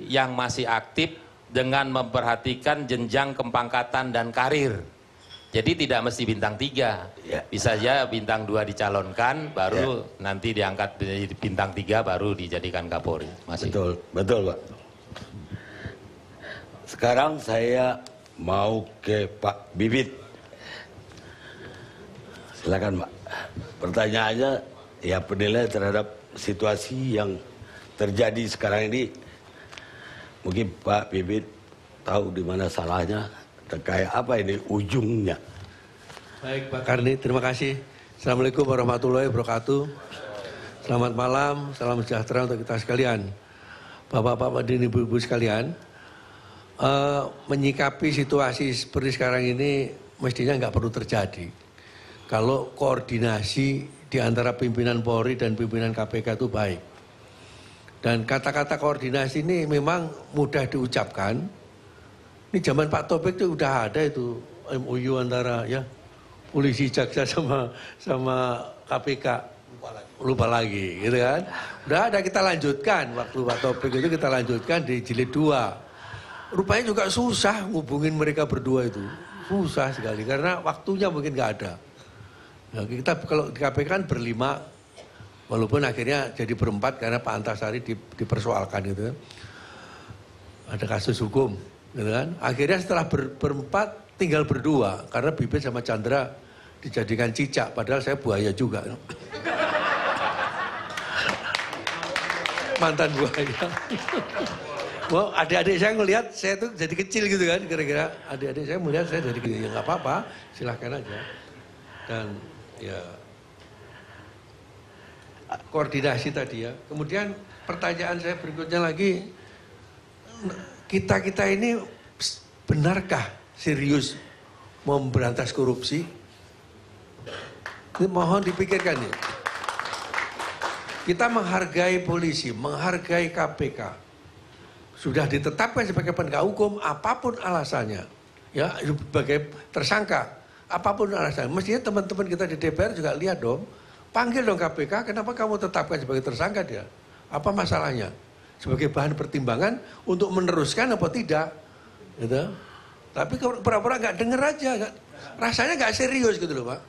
yang masih aktif dengan memperhatikan jenjang kepangkatan dan karir. Jadi tidak mesti bintang 3, bisa saja bintang 2 dicalonkan, baru nanti diangkat menjadi bintang 3, baru dijadikan Kapolri. Betul, betul Pak. Sekarang saya mau ke Pak Bibit. Silakan Pak. Pertanyaannya, ya penilaian terhadap situasi yang terjadi sekarang ini. Mungkin Pak Bibit tahu di mana salahnya. Kayak apa ini ujungnya? Baik Pak Karni, terima kasih. Assalamualaikum warahmatullahi wabarakatuh. Selamat malam, salam sejahtera untuk kita sekalian. Bapak-bapak dan ibu-ibu sekalian, menyikapi situasi seperti sekarang ini mestinya nggak perlu terjadi. Kalau koordinasi di antara pimpinan Polri dan pimpinan KPK itu baik. Dan kata-kata koordinasi ini memang mudah diucapkan. Ini zaman Pak Taufik itu udah ada itu MOU antara ya polisi, jaksa sama KPK. Lupa lagi gitu kan. Udah ada, kita lanjutkan. Waktu Pak Taufik itu kita lanjutkan di jilid 2. Rupanya juga susah ngubungin mereka berdua itu. Susah sekali karena waktunya mungkin nggak ada. Nah, kita kalau di KPK kan berlima, walaupun akhirnya jadi berempat karena Pak Antasari dipersoalkan gitu kan. Ada kasus hukum. Gitu kan? Akhirnya setelah berempat tinggal berdua karena Bibit sama Chandra dijadikan cicak, padahal saya buaya juga. Mantan buaya. Wow, adik-adik saya ngelihat saya tuh jadi kecil gitu kan, kira-kira adik-adik saya melihat saya jadi kecil. Ya nggak apa-apa, silahkan aja. Dan ya koordinasi tadi ya. Kemudian pertanyaan saya berikutnya lagi, kita ini benarkah serius memberantas korupsi? Ini mohon dipikirkan ya. Kita menghargai polisi, menghargai KPK. Sudah ditetapkan sebagai penegak hukum, apapun alasannya, ya sebagai tersangka, apapun alasannya. Mestinya teman-teman kita di DPR juga lihat dong, panggil dong KPK, kenapa kamu tetapkan sebagai tersangka dia? Apa masalahnya? Sebagai bahan pertimbangan untuk meneruskan apa tidak, gitu. Tapi kalau pura-pura nggak denger aja, rasanya nggak serius gitu loh Pak.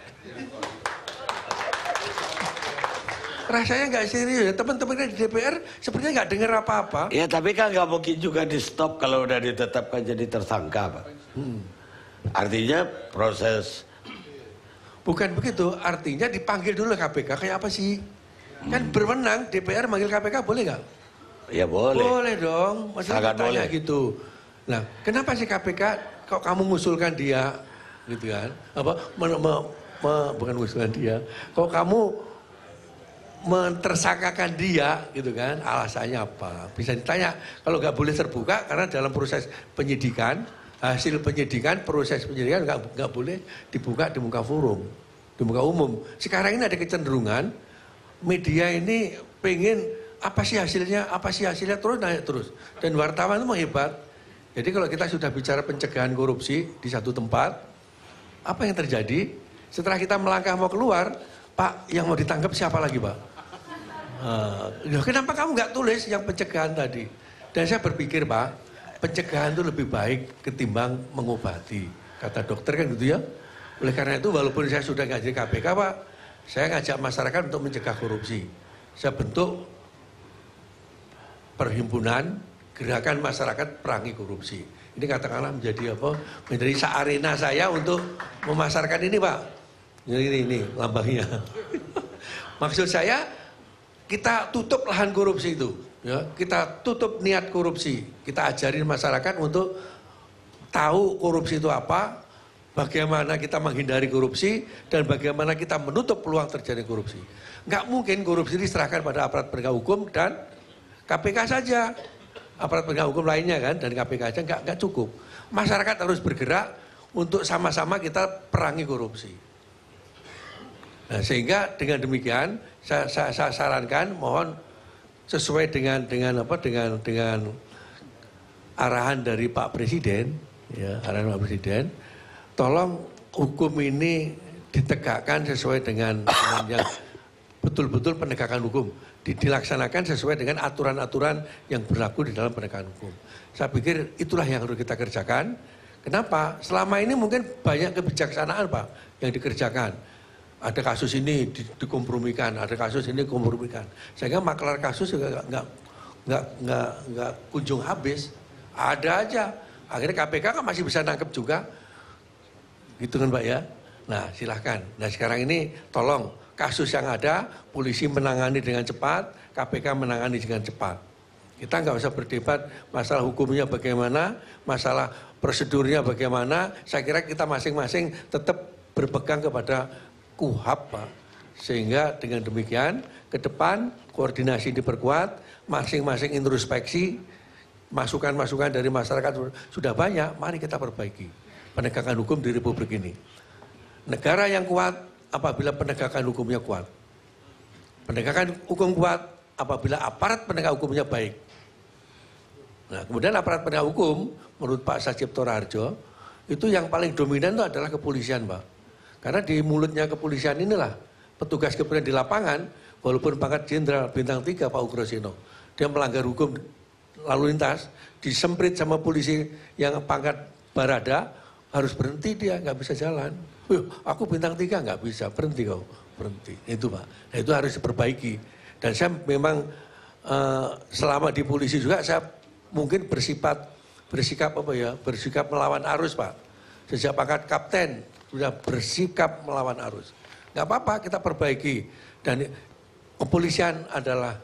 Rasanya nggak serius. Teman-teman di DPR sepertinya nggak denger apa-apa. Ya tapi kan nggak mungkin juga di stop kalau udah ditetapkan jadi tersangka Pak. Artinya proses. Bukan begitu, artinya dipanggil dulu KPK kayak apa sih? Kan berwenang DPR manggil KPK boleh nggak? Ya boleh. Boleh dong, maksudnya tanya gitu. Nah, kenapa sih KPK kok kamu mengusulkan dia, gitu kan? Apa? Bukan mengusulkan dia. Kok kamu mentersangkakan dia, gitu kan? Alasannya apa? Bisa ditanya. Kalau nggak boleh terbuka, karena dalam proses penyidikan, hasil penyidikan, proses penyidikan nggak boleh dibuka di muka forum, di muka umum. Sekarang ini ada kecenderungan media ini pengen apa sih hasilnya terus naik terus. Dan wartawan itu mau hebat. Jadi kalau kita sudah bicara pencegahan korupsi di satu tempat, apa yang terjadi? Setelah kita melangkah mau keluar, Pak, yang mau ditangkap siapa lagi Pak? Kenapa kamu nggak tulis yang pencegahan tadi? Dan saya berpikir Pak, pencegahan itu lebih baik ketimbang mengobati. Kata dokter kan gitu ya. Oleh karena itu walaupun saya sudah nggak jadi KPK Pak, saya ngajak masyarakat untuk mencegah korupsi. Saya bentuk perhimpunan gerakan masyarakat perangi korupsi. Ini katakanlah menjadi apa? Menjadi arena saya untuk memasarkan ini Pak. Ini lambangnya. Maksud saya kita tutup lahan korupsi itu. Ya, kita tutup niat korupsi. Kita ajarin masyarakat untuk tahu korupsi itu apa, bagaimana kita menghindari korupsi, dan bagaimana kita menutup peluang terjadi korupsi. Nggak mungkin korupsi diserahkan pada aparat penegak hukum dan KPK saja. Aparat penegak hukum lainnya kan, dan KPK aja nggak cukup. Masyarakat harus bergerak untuk sama-sama kita perangi korupsi. Nah, sehingga dengan demikian saya sarankan, mohon sesuai dengan arahan dari Pak Presiden, ya, arahan Pak Presiden, tolong hukum ini ditegakkan sesuai dengan yang betul-betul penegakan hukum dilaksanakan sesuai dengan aturan-aturan yang berlaku di dalam penegakan hukum. Saya pikir itulah yang harus kita kerjakan. Kenapa? Selama ini mungkin banyak kebijaksanaan Pak yang dikerjakan. Ada kasus ini dikompromikan, ada kasus ini dikompromikan. Sehingga maklar kasus juga nggak kunjung habis. Ada aja. Akhirnya KPK kan masih bisa nangkep juga. Gitu kan Pak ya. Nah silahkan. Nah sekarang ini tolong kasus yang ada, polisi menangani dengan cepat, KPK menangani dengan cepat. Kita nggak usah berdebat masalah hukumnya bagaimana, masalah prosedurnya bagaimana. Saya kira kita masing-masing tetap berpegang kepada KUHAP Pak. Sehingga dengan demikian ke depan koordinasi diperkuat, masing-masing introspeksi, masukan-masukan dari masyarakat sudah banyak, mari kita perbaiki penegakan hukum di Republik ini. Negara yang kuat apabila penegakan hukumnya kuat. Penegakan hukum kuat apabila aparat penegak hukumnya baik. Nah, kemudian aparat penegak hukum menurut Pak Sajipto Raharjo itu yang paling dominan itu adalah kepolisian, Pak. Karena di mulutnya kepolisian inilah petugas kepolisian di lapangan, walaupun pangkat jenderal bintang 3 Pak Ugroseno, dia melanggar hukum lalu lintas, disemprit sama polisi yang pangkat barada, harus berhenti dia, nggak bisa jalan. Aku bintang 3 nggak bisa, berhenti kau, berhenti. Itu Pak, nah, itu harus diperbaiki. Dan saya memang selama di polisi juga saya mungkin bersikap melawan arus Pak. Sejak pangkat kapten sudah bersikap melawan arus. Nggak apa-apa, kita perbaiki. Dan kepolisian adalah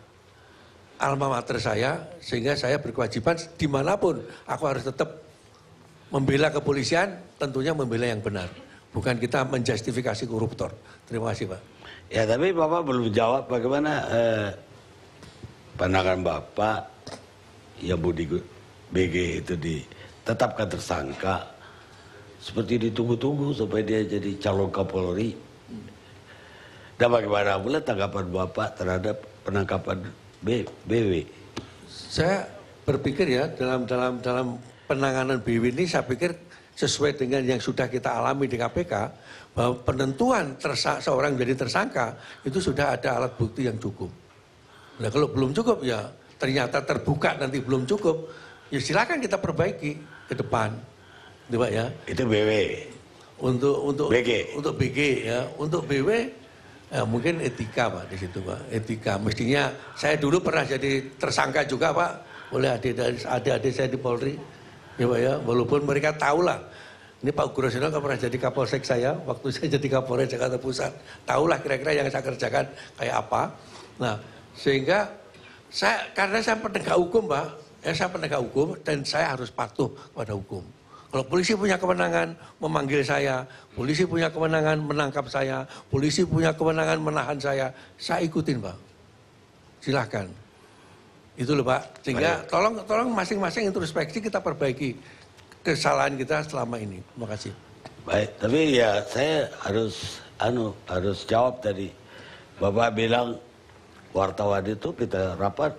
alma mater saya, sehingga saya berkewajiban dimanapun aku harus tetap membela kepolisian, tentunya membela yang benar. Bukan kita menjustifikasi koruptor. Terima kasih Pak. Ya tapi Bapak belum jawab bagaimana pandangan Bapak yang Budi BG itu ditetapkan tersangka, seperti ditunggu-tunggu supaya dia jadi calon Kapolri. Dan bagaimana pula tanggapan Bapak terhadap penangkapan BW? Saya berpikir ya dalam penanganan BW ini saya pikir sesuai dengan yang sudah kita alami di KPK, bahwa penentuan seorang menjadi tersangka itu sudah ada alat bukti yang cukup. Nah kalau belum cukup ya ternyata terbuka nanti belum cukup, ya silakan kita perbaiki ke depan, gitu Pak ya. Itu BW. Untuk BG. Untuk BG ya, untuk BW ya, mungkin etika Pak di situ Pak, etika. Mestinya saya dulu pernah jadi tersangka juga Pak oleh adik-adik saya di Polri. Ya Pak ya, walaupun mereka tahulah, ini Pak Ugroseno kan pernah jadi Kapolsek saya, waktu saya jadi Kapolres Jakarta Pusat, tahulah kira-kira yang saya kerjakan kayak apa. Nah, sehingga karena saya penegak hukum Pak, saya penegak hukum dan saya harus patuh pada hukum. Kalau polisi punya kewenangan memanggil saya, polisi punya kewenangan menangkap saya, polisi punya kewenangan menahan saya ikutin Pak. Silahkan. Itu loh Pak, sehingga tolong masing-masing introspeksi kita perbaiki kesalahan kita selama ini. Terima kasih. Baik, tapi ya saya harus jawab tadi. Bapak bilang wartawan itu kita rapat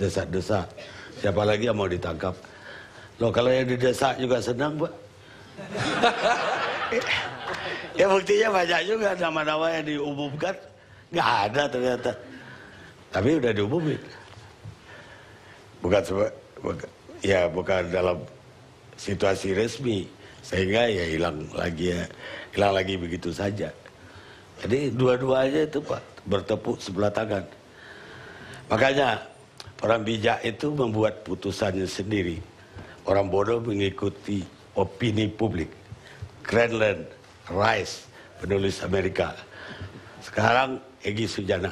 desak-desak. Siapa lagi yang mau ditangkap? Loh kalau yang didesak juga senang Pak. Ya buktinya banyak juga nama-nama yang diumumkan. Nggak ada ternyata. Tapi udah diumumin. Bukan dalam situasi resmi, sehingga ya hilang lagi begitu saja. Jadi dua-duanya itu Pak bertepuk sebelah tangan. Makanya orang bijak itu membuat putusannya sendiri. Orang bodoh mengikuti opini publik. Greenland Rice, penulis Amerika. Sekarang Egy Sujana.